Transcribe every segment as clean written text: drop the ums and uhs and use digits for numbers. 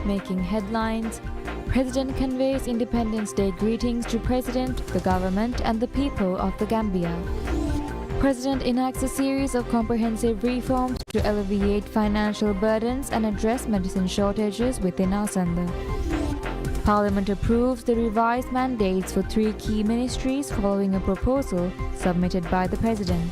Making headlines, President conveys Independence Day greetings to President, the government and the people of the Gambia. President enacts a series of comprehensive reforms to alleviate financial burdens and address medicine shortages within Asanda. Parliament approves the revised mandates for 3 key ministries following a proposal submitted by the President.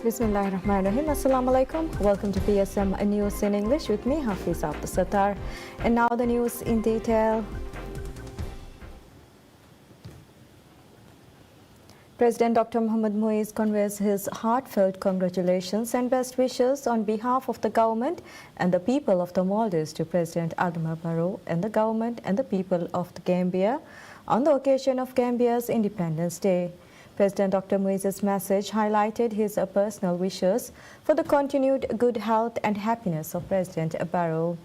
Bismillahirrahmanirrahim. Assalamu alaikum. Welcome to PSM News in English with me, Hafiz Abdul Sattar. And now the news in detail. President Dr. Mohamed Muiz conveys his heartfelt congratulations and best wishes on behalf of the government and the people of the Maldives to President Adama Barrow and the government and the people of the Gambia on the occasion of Gambia's Independence Day. President Dr. Muiz's message highlighted his personal wishes for the continued good health and happiness of President Barrow.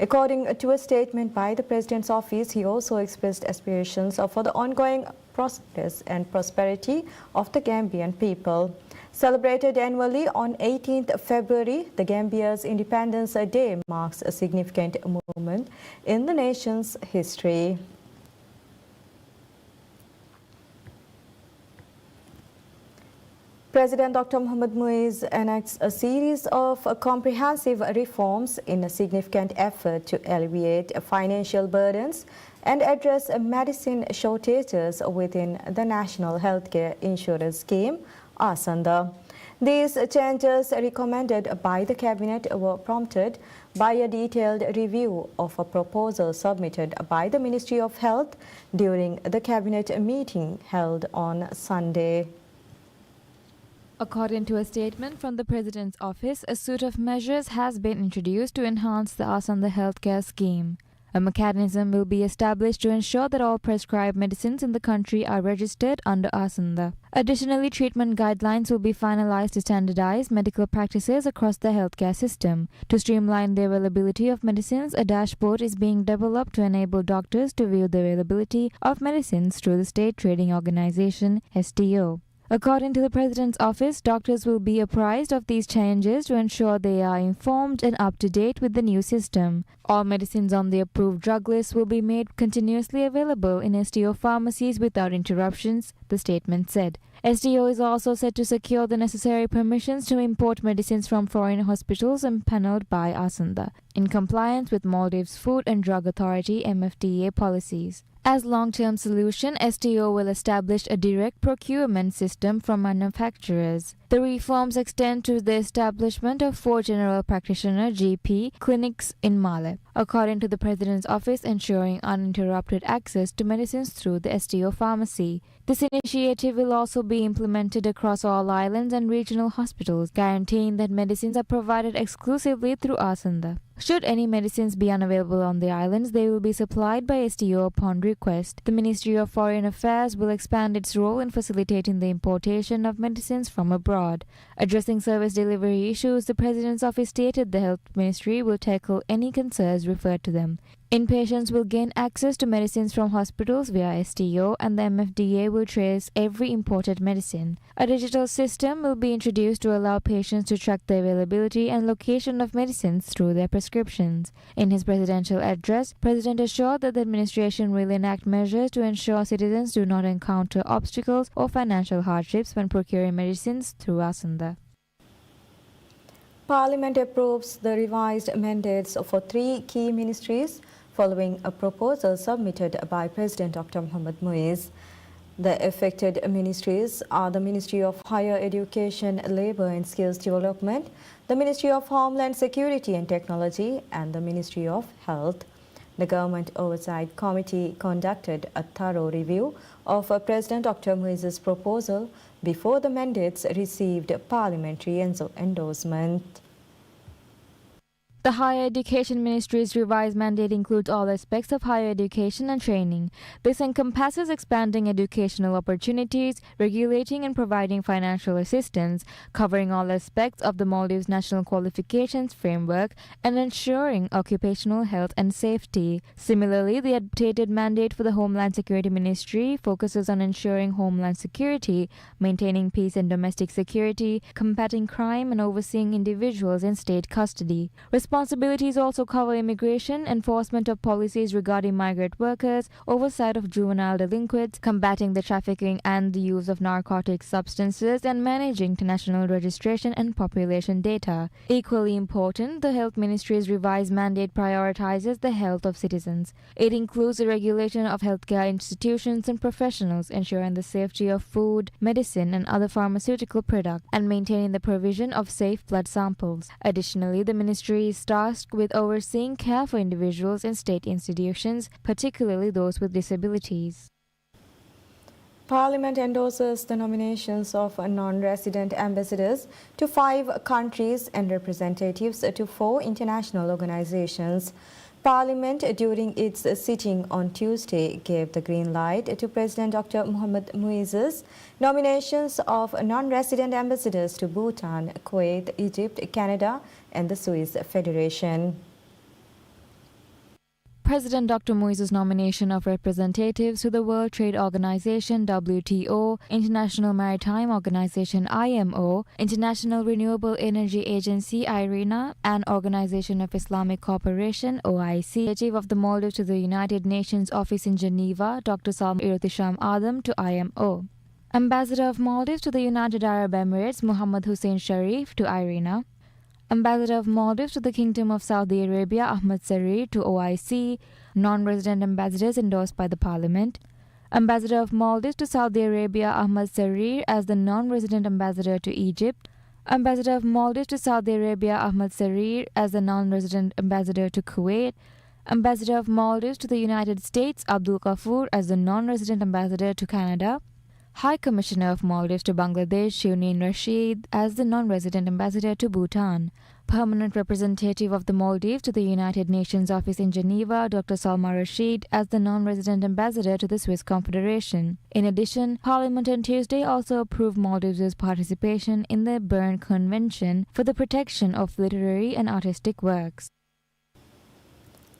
According to a statement by the President's office, he also expressed aspirations for the ongoing progress and prosperity of the Gambian people. Celebrated annually on 18th February, the Gambia's Independence Day marks a significant moment in the nation's history. President Dr. Mohamed Muiz enacts a series of comprehensive reforms in a significant effort to alleviate financial burdens and address medicine shortages within the National Healthcare Insurance Scheme, ASANDA. These changes recommended by the Cabinet were prompted by a detailed review of a proposal submitted by the Ministry of Health during the Cabinet meeting held on Sunday. According to a statement from the President's office, a suite of measures has been introduced to enhance the Asanda healthcare scheme. A mechanism will be established to ensure that all prescribed medicines in the country are registered under Asanda. Additionally, treatment guidelines will be finalized to standardize medical practices across the healthcare system. To streamline the availability of medicines, a dashboard is being developed to enable doctors to view the availability of medicines through the State Trading Organization, STO. According to the President's office, doctors will be apprised of these changes to ensure they are informed and up to date with the new system. All medicines on the approved drug list will be made continuously available in STO pharmacies without interruptions, the statement said. STO is also set to secure the necessary permissions to import medicines from foreign hospitals empaneled by Asanda, in compliance with Maldives Food and Drug Authority MFDA policies. As long-term solution, STO will establish a direct procurement system from manufacturers. The reforms extend to the establishment of 4 general practitioner GP clinics in Malé, according to the President's office, ensuring uninterrupted access to medicines through the STO pharmacy. This initiative will also be implemented across all islands and regional hospitals, guaranteeing that medicines are provided exclusively through Asanda. Should any medicines be unavailable on the islands, they will be supplied by STO upon request. The Ministry of Foreign Affairs will expand its role in facilitating the importation of medicines from abroad. Addressing service delivery issues, the President's office stated the Health Ministry will tackle any concerns referred to them. Inpatients will gain access to medicines from hospitals via STO, and the MFDA will trace every imported medicine. A digital system will be introduced to allow patients to track the availability and location of medicines through their prescriptions. In his presidential address, President assured that the administration will enact measures to ensure citizens do not encounter obstacles or financial hardships when procuring medicines through Asanda. Parliament approves the revised mandates for 3 key ministries following a proposal submitted by President Dr. Mohamed Muiz. The affected ministries are the Ministry of Higher Education, Labour and Skills Development, the Ministry of Homeland Security and Technology, and the Ministry of Health. The Government Oversight Committee conducted a thorough review of President Dr. Muiz's proposal before the mandates received parliamentary endorsement. The Higher Education Ministry's revised mandate includes all aspects of higher education and training. This encompasses expanding educational opportunities, regulating and providing financial assistance, covering all aspects of the Maldives National Qualifications Framework, and ensuring occupational health and safety. Similarly, the updated mandate for the Homeland Security Ministry focuses on ensuring homeland security, maintaining peace and domestic security, combating crime, and overseeing individuals in state custody. Responsibilities also cover immigration, enforcement of policies regarding migrant workers, oversight of juvenile delinquents, combating the trafficking and the use of narcotic substances, and managing international registration and population data. Equally important, the Health Ministry's revised mandate prioritizes the health of citizens. It includes the regulation of healthcare institutions and professionals, ensuring the safety of food, medicine, and other pharmaceutical products, and maintaining the provision of safe blood samples. Additionally, the ministry is tasked with overseeing care for individuals in state institutions, particularly those with disabilities. Parliament endorses the nominations of non-resident ambassadors to 5 countries and representatives to 4 international organizations. Parliament, during its sitting on Tuesday, gave the green light to President Dr. Mohamed Muiz's nominations of non-resident ambassadors to Bhutan, Kuwait, Egypt, Canada, and the Swiss Federation. President Dr. Muiz's nomination of representatives to the World Trade Organization (WTO), International Maritime Organization (IMO), International Renewable Energy Agency (IRENA), and Organization of Islamic Cooperation (OIC), Chief of the Maldives to the United Nations Office in Geneva, Dr. Salma Irtisham Adam, to IMO. Ambassador of Maldives to the United Arab Emirates, Muhammad Hussein Sharif, to IRENA. Ambassador of Maldives to the Kingdom of Saudi Arabia, Ahmed Sarir, to OIC, non-resident ambassadors endorsed by the Parliament. Ambassador of Maldives to Saudi Arabia, Ahmed Sarir, as the non-resident ambassador to Egypt. Ambassador of Maldives to Saudi Arabia, Ahmed Sarir, as the non-resident ambassador to Kuwait. Ambassador of Maldives to the United States, Abdul Kafur, as the non-resident ambassador to Canada. High Commissioner of Maldives to Bangladesh, Shunin Rashid, as the non-resident ambassador to Bhutan. Permanent representative of the Maldives to the United Nations Office in Geneva, Dr. Salma Rashid, as the non-resident ambassador to the Swiss Confederation. In addition, Parliament on Tuesday also approved Maldives' participation in the Berne Convention for the protection of literary and artistic works.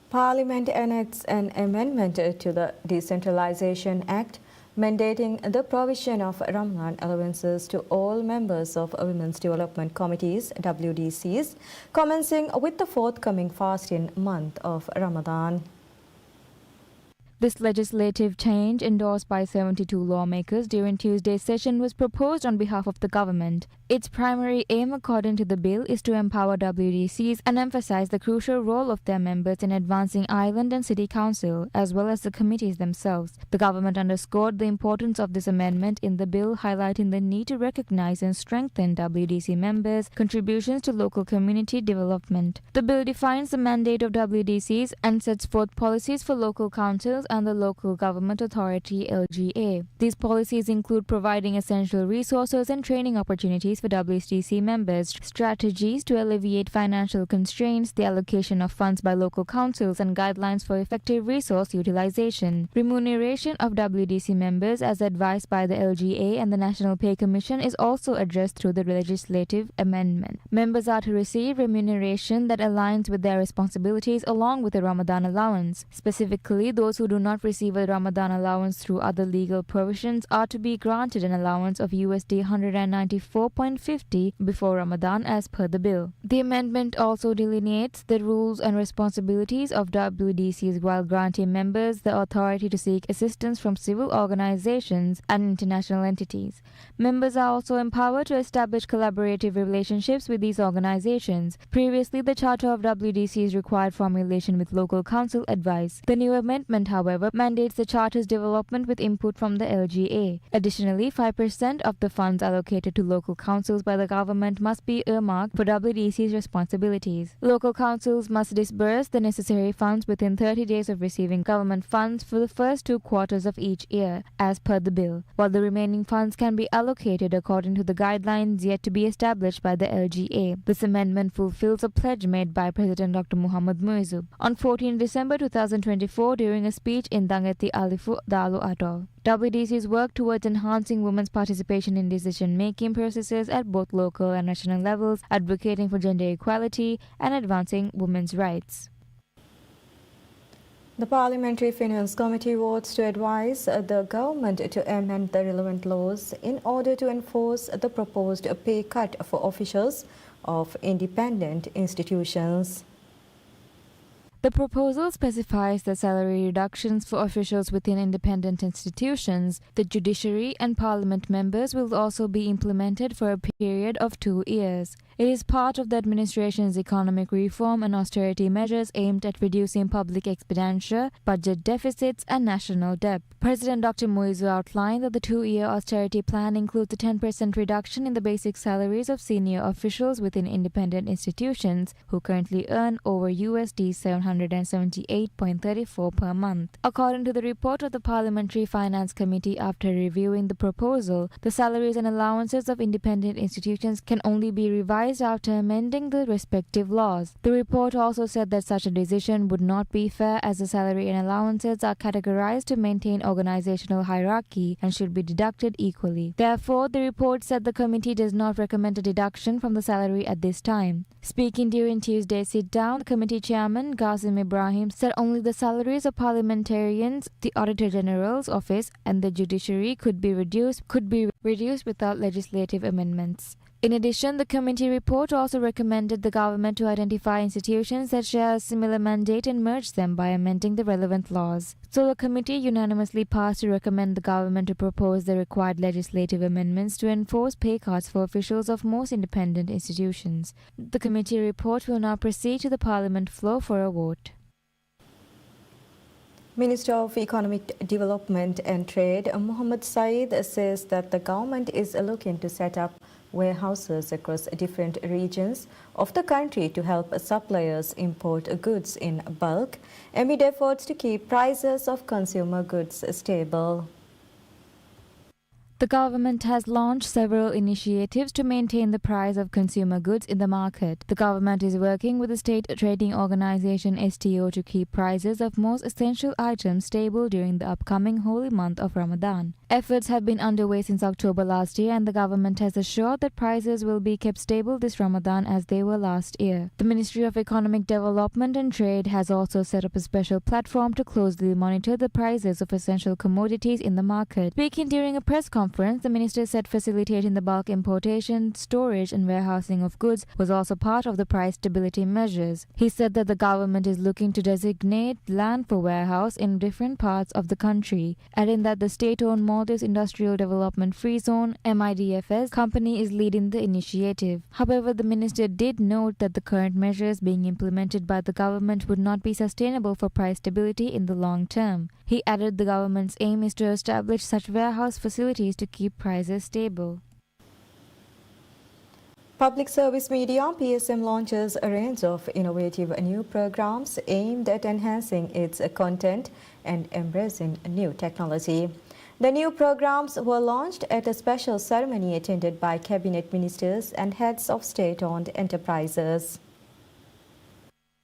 Parliament enacts an amendment to the Decentralization Act mandating the provision of Ramadan allowances to all members of Women's Development Committees, WDCs, commencing with the forthcoming fasting month of Ramadan. This legislative change, endorsed by 72 lawmakers during Tuesday's session, was proposed on behalf of the government. Its primary aim, according to the bill, is to empower WDCs and emphasize the crucial role of their members in advancing island and city council, as well as the committees themselves. The government underscored the importance of this amendment in the bill, highlighting the need to recognize and strengthen WDC members' contributions to local community development. The bill defines the mandate of WDCs and sets forth policies for local councils and the Local Government Authority (LGA). These policies include providing essential resources and training opportunities for WDC members, strategies to alleviate financial constraints, the allocation of funds by local councils, and guidelines for effective resource utilization. Remuneration of WDC members, as advised by the LGA and the National Pay Commission, is also addressed through the legislative amendment. Members are to receive remuneration that aligns with their responsibilities along with a Ramadan allowance. Specifically, those who do not receive a Ramadan allowance through other legal provisions are to be granted an allowance of USD 194.50 before Ramadan as per the bill. The amendment also delineates the rules and responsibilities of WDCs while granting members the authority to seek assistance from civil organizations and international entities. Members are also empowered to establish collaborative relationships with these organizations. Previously, the Charter of WDCs required formulation with local council advice. The new amendment, however, however, mandates the charter's development with input from the LGA. Additionally, 5% of the funds allocated to local councils by the government must be earmarked for WDC's responsibilities. Local councils must disburse the necessary funds within 30 days of receiving government funds for the first 2 quarters of each year, as per the bill, while the remaining funds can be allocated according to the guidelines yet to be established by the LGA. This amendment fulfills a pledge made by President Dr. Muhammad Muizzu on 14 December 2024 during a speech in Dangeti Alifu Dalu Atoll. WDC's work towards enhancing women's participation in decision-making processes at both local and national levels, advocating for gender equality and advancing women's rights. The Parliamentary Finance Committee votes to advise the government to amend the relevant laws in order to enforce the proposed pay cut for officials of independent institutions. The proposal specifies that salary reductions for officials within independent institutions, the judiciary and parliament members will also be implemented for a period of 2 years. It is part of the administration's economic reform and austerity measures aimed at reducing public expenditure, budget deficits and national debt. President Dr. Muizzu outlined that the 2-year austerity plan includes a 10% reduction in the basic salaries of senior officials within independent institutions who currently earn over USD 778.34 per month. According to the report of the Parliamentary Finance Committee, after reviewing the proposal, the salaries and allowances of independent institutions can only be revised after amending the respective laws. The report also said that such a decision would not be fair as the salary and allowances are categorized to maintain organizational hierarchy and should be deducted equally. Therefore, the report said the committee does not recommend a deduction from the salary at this time. Speaking during Tuesday's sit-down, the committee chairman Qasim Ibrahim said only the salaries of parliamentarians, the Auditor General's office and the judiciary could be reduced without legislative amendments. In addition, the committee report also recommended the government to identify institutions that share a similar mandate and merge them by amending the relevant laws. So the committee unanimously passed to recommend the government to propose the required legislative amendments to enforce pay cuts for officials of most independent institutions. The committee report will now proceed to the parliament floor for a vote. Minister of Economic Development and Trade Mohammed Saeed says that the government is looking to set up warehouses across different regions of the country to help suppliers import goods in bulk amid efforts to keep prices of consumer goods stable. The government has launched several initiatives to maintain the price of consumer goods in the market. The government is working with the state trading organization STO to keep prices of most essential items stable during the upcoming holy month of Ramadan. Efforts have been underway since October last year, and the government has assured that prices will be kept stable this Ramadan as they were last year. The Ministry of Economic Development and Trade has also set up a special platform to closely monitor the prices of essential commodities in the market. Speaking during a press conference, the minister said facilitating the bulk importation, storage and warehousing of goods was also part of the price stability measures. He said that the government is looking to designate land for warehouse in different parts of the country, adding that the state-owned Maldives Industrial Development Free Zone (MIDFS) company is leading the initiative. However, the minister did note that the current measures being implemented by the government would not be sustainable for price stability in the long term. He added the government's aim is to establish such warehouse facilities to keep prices stable. Public Service Media PSM launches a range of innovative new programs aimed at enhancing its content and embracing new technology. The new programs were launched at a special ceremony attended by cabinet ministers and heads of state-owned enterprises.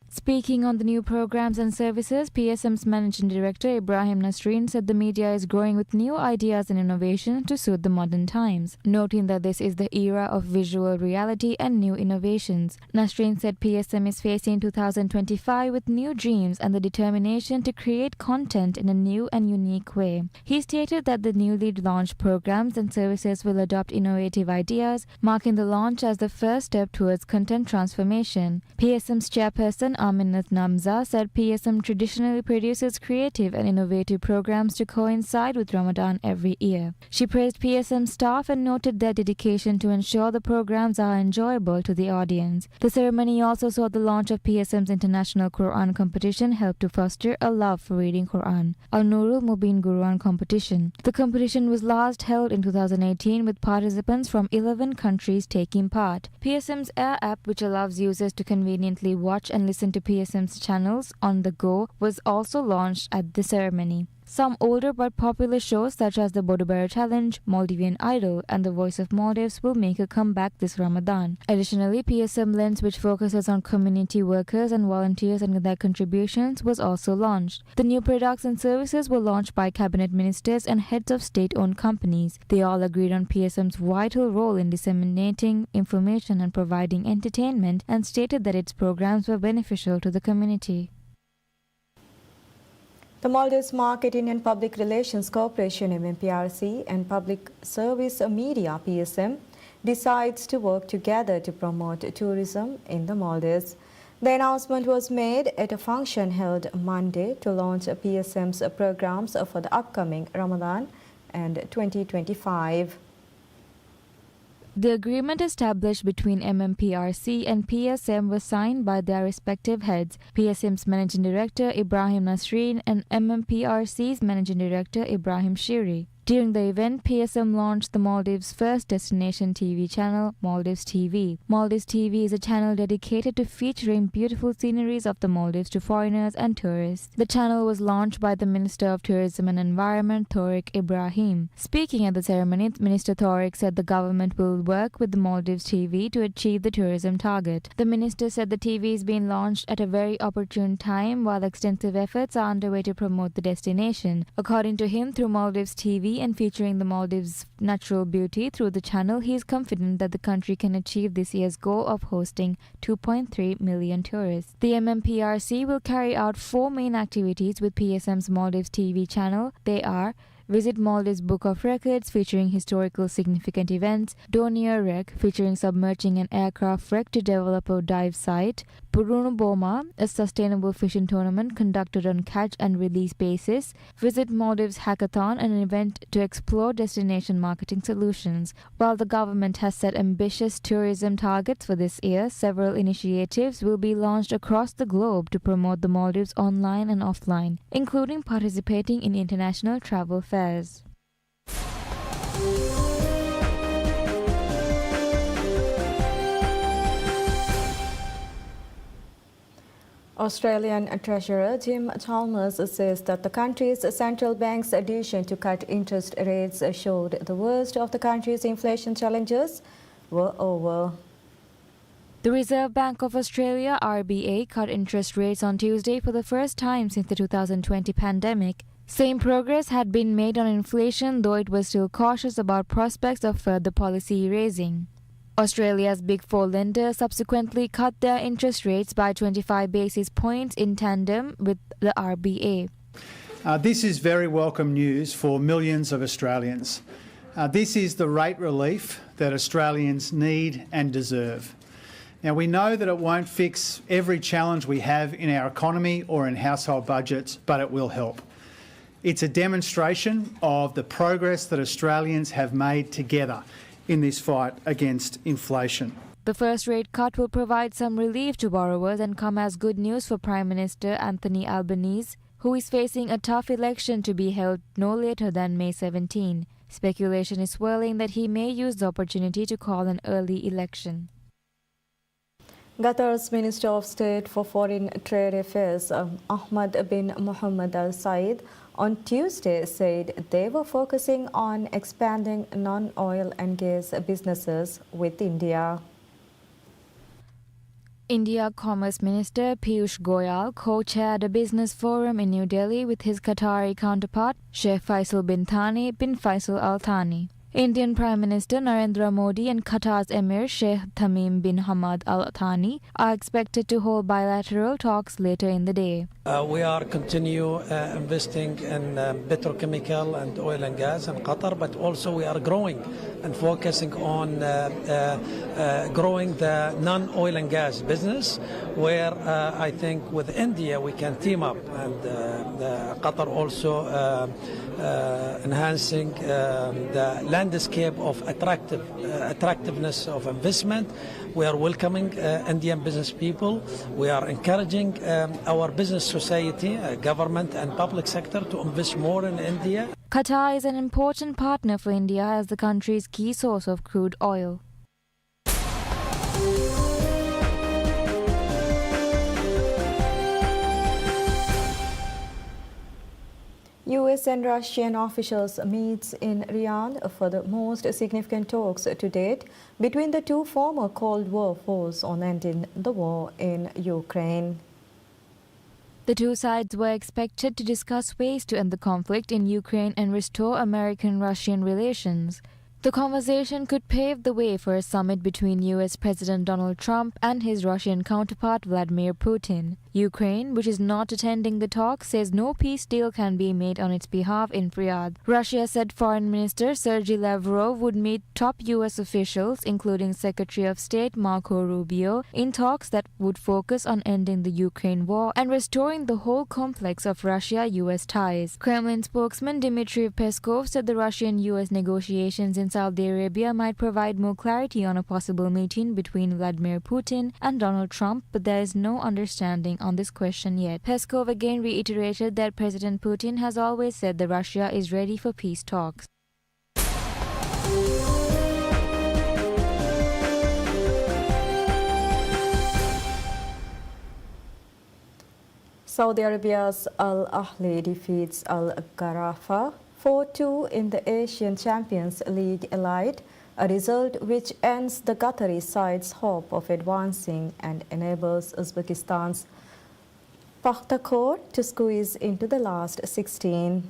Speaking on the new programs and services, PSM's Managing Director Ibrahim Nasreen said the media is growing with new ideas and innovation to suit the modern times, noting that this is the era of visual reality and new innovations. Nasreen said PSM is facing 2025 with new dreams and the determination to create content in a new and unique way. He stated that the newly launched programs and services will adopt innovative ideas, marking the launch as the first step towards content transformation. PSM's chairperson Aminat Namza said PSM traditionally produces creative and innovative programs to coincide with Ramadan every year. She praised PSM staff and noted their dedication to ensure the programs are enjoyable to the audience. The ceremony also saw the launch of PSM's International Quran Competition help to foster a love for reading Quran, Al-Nurul Mubin Quran Competition. The competition was last held in 2018 with participants from 11 countries taking part. PSM's Air app, which allows users to conveniently watch and listen to PSM's channels on the go, was also launched at the ceremony. Some older but popular shows such as the Bodobera Challenge, Maldivian Idol, and The Voice of Maldives will make a comeback this Ramadan. Additionally, PSM Lens, which focuses on community workers and volunteers and their contributions, was also launched. The new products and services were launched by cabinet ministers and heads of state-owned companies. They all agreed on PSM's vital role in disseminating information and providing entertainment and stated that its programs were beneficial to the community. The Maldives Marketing and Public Relations Corporation MMPRC and Public Service Media PSM decides to work together to promote tourism in the Maldives. The announcement was made at a function held Monday to launch PSM's programs for the upcoming Ramadan and 2025. The agreement established between MMPRC and PSM was signed by their respective heads, PSM's Managing Director Ibrahim Nasreen and MMPRC's Managing Director Ibrahim Shiri. During the event, PSM launched the Maldives' first destination TV channel, Maldives TV. Maldives TV is a channel dedicated to featuring beautiful sceneries of the Maldives to foreigners and tourists. The channel was launched by the Minister of Tourism and Environment, Tariq Ibrahim. Speaking at the ceremony, Minister Tariq said the government will work with the Maldives TV to achieve the tourism target. The minister said the TV is being launched at a very opportune time while extensive efforts are underway to promote the destination. According to him, through Maldives TV and featuring the Maldives' natural beauty through the channel, he is confident that the country can achieve this year's goal of hosting 2.3 million tourists. The MMPRC will carry out 4 main activities with PSM's Maldives TV channel. They are: visit Maldives Book of Records featuring historical significant events, Donier Wreck featuring submerging an aircraft wreck to develop a dive site, Puruno Boma, a sustainable fishing tournament conducted on catch and release basis, visit Maldives Hackathon, an event to explore destination marketing solutions. While the government has set ambitious tourism targets for this year, several initiatives will be launched across the globe to promote the Maldives online and offline, including participating in international travel fairs. Australian Treasurer Jim Chalmers says that the country's central bank's decision to cut interest rates showed the worst of the country's inflation challenges were over. The Reserve Bank of Australia, RBA, cut interest rates on Tuesday for the first time since the 2020 pandemic. Same progress had been made on inflation, though it was still cautious about prospects of further policy raising. Australia's Big Four lenders subsequently cut their interest rates by 25 basis points in tandem with the RBA. This is very welcome news for millions of Australians. This is the rate relief that Australians need and deserve. Now, we know that it won't fix every challenge we have in our economy or in household budgets, but it will help. It's a demonstration of the progress that Australians have made together in this fight against inflation. The first rate cut will provide some relief to borrowers and come as good news for Prime Minister Anthony Albanese, who is facing a tough election to be held no later than May 17. Speculation is swirling that he may use the opportunity to call an early election. Qatar's Minister of State for Foreign Trade Affairs, Ahmad bin Mohammed Al Said, on Tuesday said they were focusing on expanding non-oil and gas businesses with India. India Commerce Minister Piyush Goyal co-chaired a business forum in New Delhi with his Qatari counterpart, Sheikh Faisal bin Thani bin Faisal Al Thani. Indian Prime Minister Narendra Modi and Qatar's Emir Sheikh Tamim bin Hamad Al Thani are expected to hold bilateral talks later in the day. We are continue investing in petrochemical and oil and gas in Qatar, but also we are growing and focusing on growing the non-oil and gas business, where I think with India we can team up, and Qatar also enhancing the landscape of attractiveness of investment. We are welcoming Indian business people. We are encouraging our business society, government and public sector to invest more in India. Qatar is an important partner for India as the country's key source of crude oil. US and Russian officials meet in Riyadh for the most significant talks to date between the two former Cold War foes on ending the war in Ukraine. The two sides were expected to discuss ways to end the conflict in Ukraine and restore American-Russian relations. The conversation could pave the way for a summit between US President Donald Trump and his Russian counterpart Vladimir Putin. Ukraine, which is not attending the talks, says no peace deal can be made on its behalf in Riyadh. Russia said Foreign Minister Sergei Lavrov would meet top US officials, including Secretary of State Marco Rubio, in talks that would focus on ending the Ukraine war and restoring the whole complex of Russia-US ties. Kremlin spokesman Dmitry Peskov said the Russian-US negotiations in Saudi Arabia might provide more clarity on a possible meeting between Vladimir Putin and Donald Trump, but there is no understanding on this question yet. Peskov again reiterated that President Putin has always said that Russia is ready for peace talks. Saudi Arabia's Al Ahly defeats Al Gharafa 4-2 in the Asian Champions League Elite, a result which ends the Qatari side's hope of advancing and enables Uzbekistan's Pakhtakor to squeeze into the last 16.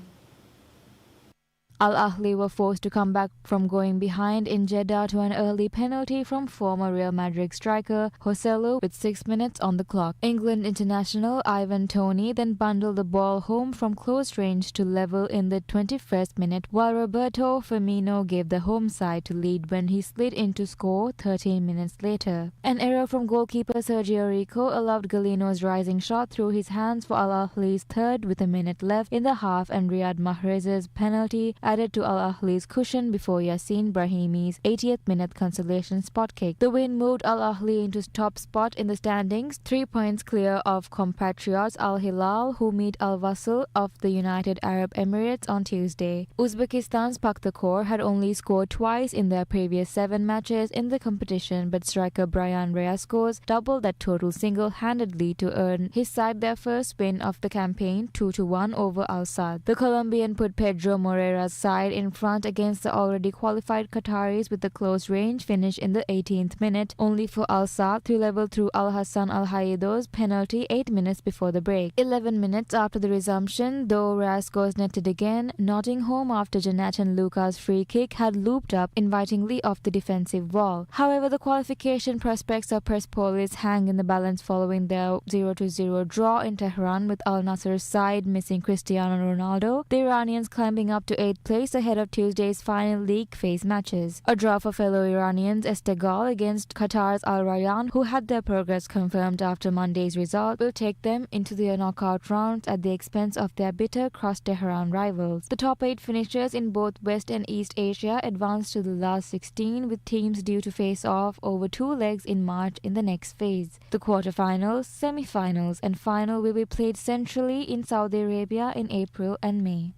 Al Ahly were forced to come back from going behind in Jeddah to an early penalty from former Real Madrid striker Joselu with 6 minutes on the clock. England international Ivan Toney then bundled the ball home from close range to level in the 21st minute, while Roberto Firmino gave the home side to lead when he slid into score 13 minutes later. An error from goalkeeper Sergio Rico allowed Galino's rising shot through his hands for Al Ahly's third with a minute left in the half, and Riyad Mahrez's penalty added to Al Ahly's cushion before Yassin Brahimi's 80th minute consolation spot kick. The win moved Al Ahly into top spot in the standings, 3 points clear of compatriots Al Hilal, who meet Al Wasl of the United Arab Emirates on Tuesday. Uzbekistan's Pakhtakor had only scored twice in their previous 7 matches in the competition, but striker Brian Reyes doubled that total single-handedly to earn his side their first win of the campaign, 2-1 over Al Sadd. The Colombian put Pedro Moreira's side in front against the already qualified Qataris with a close range finish in the 18th minute, only for Al Sadd to level through Al Hassan Al Haido's penalty 8 minutes before the break. 11 minutes after the resumption, though Reyes netted again, nodding home after Jonathan Lucas' free kick had looped up invitingly off the defensive wall. However, the qualification prospects of Persepolis hang in the balance following their 0-0 draw in Tehran, with Al Nassr's side missing Cristiano Ronaldo, the Iranians climbing up to 8th place ahead of Tuesday's final league phase matches. A draw for fellow Iranians Esteghlal against Qatar's Al Rayyan, who had their progress confirmed after Monday's result, will take them into the knockout rounds at the expense of their bitter cross-Tehran rivals. The top 8 finishers in both West and East Asia advance to the last 16, with teams due to face off over 2 legs in March in the next phase. The quarterfinals, semi-finals and final will be played centrally in Saudi Arabia in April and May.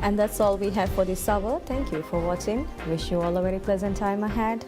And that's all we have for this hour. Thank you for watching. Wish you all a very pleasant time ahead.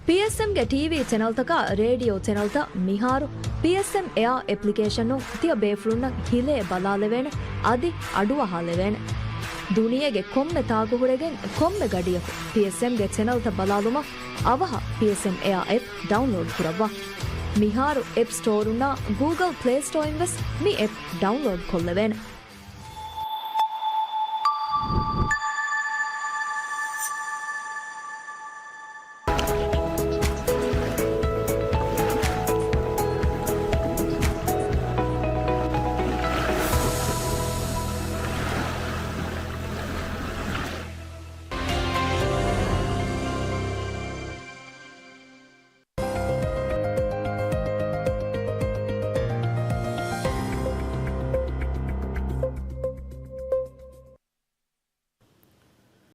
PSM ಗೆ TV channel ತಕ radio channel ತ ಮಿಹಾರು PSM Air application nu tiya beflunna hile balalevene adi aduwa halevene duniye komme taagu huregen komme gadiyaku PSM ge channel ta balaluma avaha PSM Air app download kurawa miharu app store una Google Play Store invest mi app download kollevene